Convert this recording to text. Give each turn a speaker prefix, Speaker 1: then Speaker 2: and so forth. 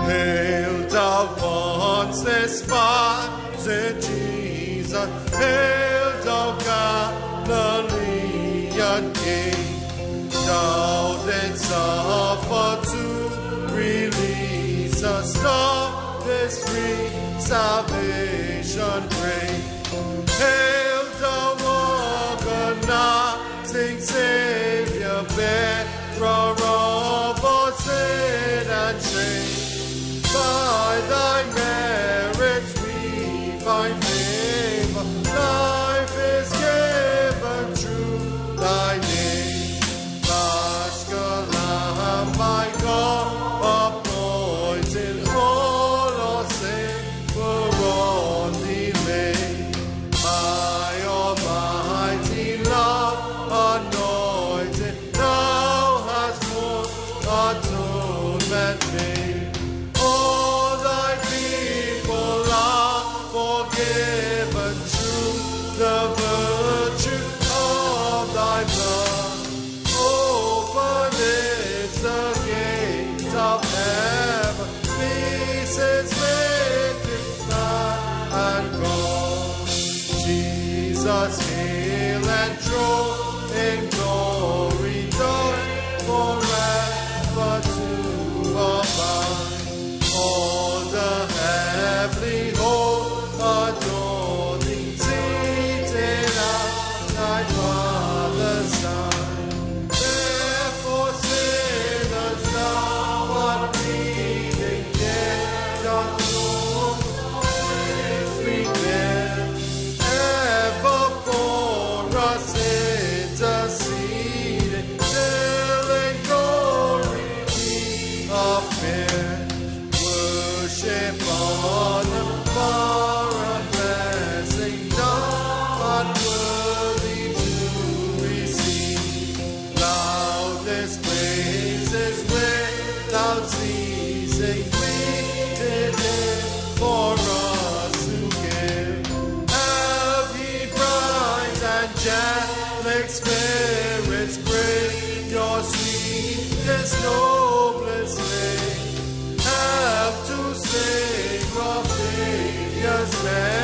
Speaker 1: Hail thou once despised Jesus, hail thou Galilean King. Thou didst suffer to release us from this free salvation bring. Hail thou agonizing Savior, bearer of our sin and shame. By thy merits we find favor, life is given through thy name. Lamb, my God, appointed all our sin were on thee laid. My almighty love anointed, thou hast for atonement made. All thy people are forgiven through the virtue of thy blood. Open is the gate of heaven, peace is with man and God. Jesus, hail and throne in glory, die forever to abide. All the heavenly host adore thee, seated at thy Father's side. Therefore sinners thou art pleading, yet dost know we bear. Ever for us interceding, till in glory we appear. Worship, honor, power, and blessing, none unworthy to receive. Loudest praises without ceasing, we did it for us to give. Have ye bright angelic spirits, bring your sweetest, noblest name. Have to sing of Savior's name.